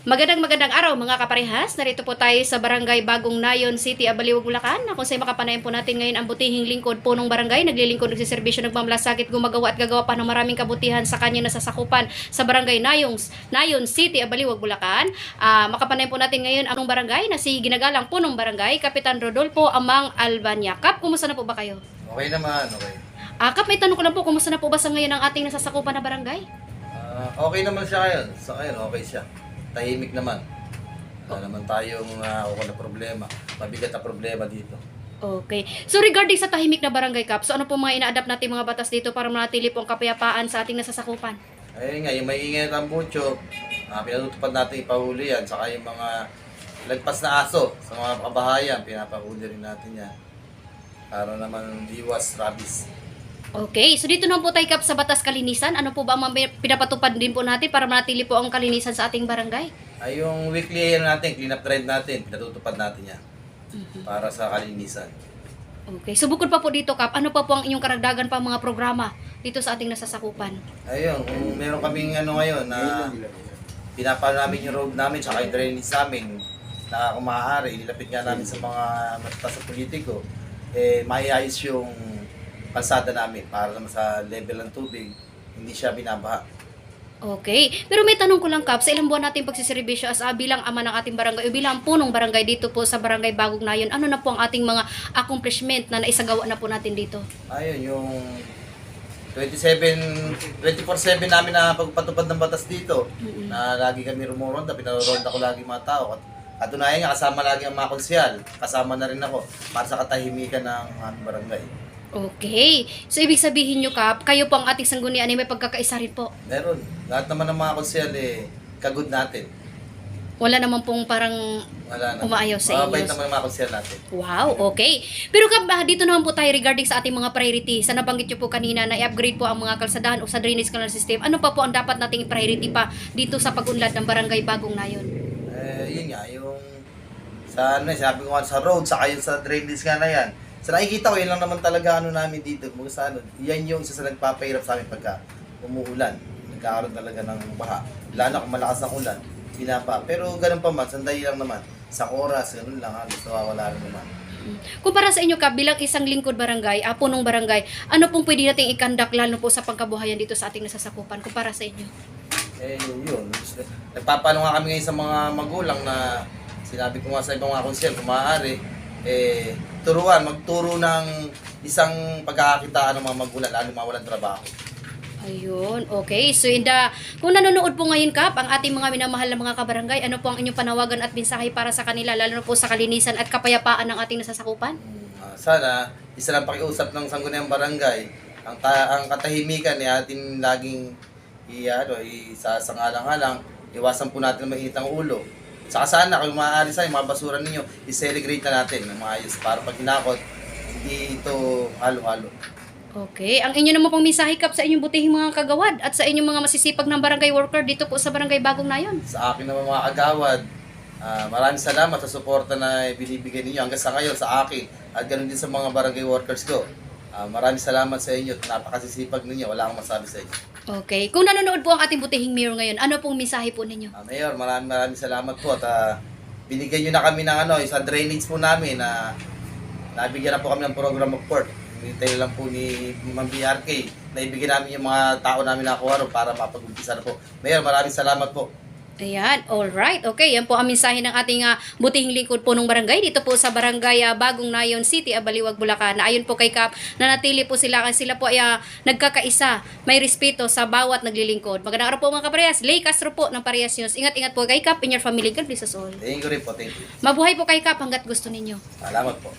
Magandang araw mga kaparehas. Narito po tayo sa Barangay Bagong Nayon City, Abaliwag, Bulacan. Kung sa'yo makapanayan po natin ngayon ang butihing lingkod punong barangay. Naglilingkod, nagsiservisyo, nagmamalasakit, gumagawa at gagawa pa ng maraming kabutihan sa kanya nasasakupan sa Barangay Nayon City, Abaliwag, Bulacan. Makapanayan po natin ngayon ang barangay na si ginagalang punong barangay, Kapitan Rodolfo Amang Albania. Kap, kumusta na po ba kayo? Okay naman, okay. Kap, may tanong ko lang po, kumusta na po ba sa ngayon ang ating nasasakupan na barangay? Okay naman siya ngayon. Sa ngayon, okay siya. Tahimik naman. Wala naman tayong na problema. Mabigat na problema dito. Okay. So regarding sa tahimik na barangay, Kap, so ano po mga ina-adapt natin mga batas dito para manatili po ang kapayapaan sa ating nasasakupan? Ayun nga, yung may ingay ng mucho, pinatutupad natin ipahuli yan. Saka yung mga lagpas na aso sa mga kabahayan, pinapahuli rin natin yan. Para naman iwas rabies. Okay, so dito naman po tayo, Kap, sa batas kalinisan. Ano po ba ang mga pinapatupad din po natin para manatili po ang kalinisan sa ating barangay? Ay, yung weekly natin, clean up drive natin, pinatutupad natin yan. Para sa kalinisan. Okay, so bukod pa po dito, Kap, ano pa po ang inyong karagdagan pa mga programa dito sa ating nasasakupan? Ayun, kung meron kaming ngayon na pinapalo namin yung road namin tsaka yung drainage namin na kung maaari, ilapit nga namin sa mga matatas sa politiko, maiayos yung kalsada namin para naman sa level ng tubig, hindi siya binabaha. Okay, pero may tanong ko lang, Kap, sa ilang buwan natin pagsiservisyo as bilang ama ng ating barangay o bilang punong barangay dito po sa Barangay Bagong Nayon, ano na po ang ating mga accomplishment na naisagawa na po natin dito? Ayun, yung 24/7 namin na pagpatupad ng batas dito, na lagi kami rumuronda, pinaroronda ko lagi mga tao. At katunayan nga, kasama lagi ang mga konsyal, kasama na rin ako para sa katahimikan ng aming barangay. Okay. So, ibig sabihin nyo, Kap, kayo po ang ating sanggunian ay may pagkakaisa rin po. Meron. Lahat naman ng mga konsyal, kagod natin. Wala naman pong parang Wala na. umaayaw sa Mabait inyo. naman ang mga konsyal natin. Wow, okay. Pero Kap, dito naman po tayo regarding sa ating mga priority. Sa nabanggit nyo po kanina na i-upgrade po ang mga kalsadahan o sa drainage canal system. Ano pa po ang dapat nating priority pa dito sa pag-unlad ng Barangay Bagong Nayon? Yun nga, yung sabi ko nga sa road, saka yung sa drainage nga na yan. Sa nakikita ko, yun lang naman talaga namin dito. Kung sa yan yung isa sa nagpapahirap sa amin pagka umuulan. Nagkakaroon talaga ng baha. Lalo na kung malakas ang ulan, binaba. Pero ganun pa man, sandali lang naman. Sa oras, ganun lang, halos nawawala rin naman. Kumpara sa inyo, Kap, bilang isang lingkod barangay, punong barangay, ano pong pwede nating ikandak lalo po sa pangkabuhayan dito sa ating nasasakupan kumpara sa inyo? Yun. Nagpapano nga kami ngayon sa mga magulang na sinabi ko nga sa ibang mga konsyel, kung maaari, magturo ng isang pagkakakitaan ng mga magulang, lalo mga walang trabaho. Ayun, okay. So, kung nanonood po ngayon, Kap, ang ating mga minamahal na mga kabarangay, ano po ang inyong panawagan at mensahe para sa kanila, lalo na po sa kalinisan at kapayapaan ng ating nasasakupan? Sana, isa lang pakiusap ng Sangguniang Barangay, ang katahimikan ni ating laging isasangalang-alang, iwasan po natin ang mainit ang ulo. Saka sana, kung maaari sa mga basura ninyo, i-segregate na natin ng maayos para pag hinakot, hindi ito halo-halo. Okay. Ang inyo naman pong mensahe, Kap, sa inyong butihing mga kagawad at sa inyong mga masisipag ng barangay worker dito po sa Barangay Bagong Nayon. Sa akin naman mga kagawad, maraming salamat sa suporta na binibigay ninyo hanggang sa ngayon sa akin at ganoon din sa mga barangay workers ko. Maraming salamat sa inyo, napakasisipag ninyo, wala akong masabi sa inyo. Okay. Kung nanonood po ang ating butihing mayor ngayon, ano pong mensahe po ninyo? Mayor, maraming salamat po at binigyan nyo na kami ng isang drainage po namin na nabigyan na po kami ng program of court. Hinintay lang po ni Ma'am BRK na ibigyan namin yung mga tao namin na kuwaro para mapag-umpisa na po. Mayor, maraming salamat po. Ayan, alright. Okay, yan po ang mensahe ng ating butihing lingkod punong barangay dito po sa Barangay Bagong Nayon City, Abaliwag, Bulacan. Ayon po kay Kap, nanatili po sila kasi sila po ay nagkakaisa, may respeto sa bawat naglilingkod. Magandang araw po mga kaparehas. Lay Castro po ng Parehas News. Ingat-ingat po kay Kap in your family. God bless us all. Thank you rin po, thank you. Mabuhay po kay Kap hanggat gusto ninyo. Salamat po.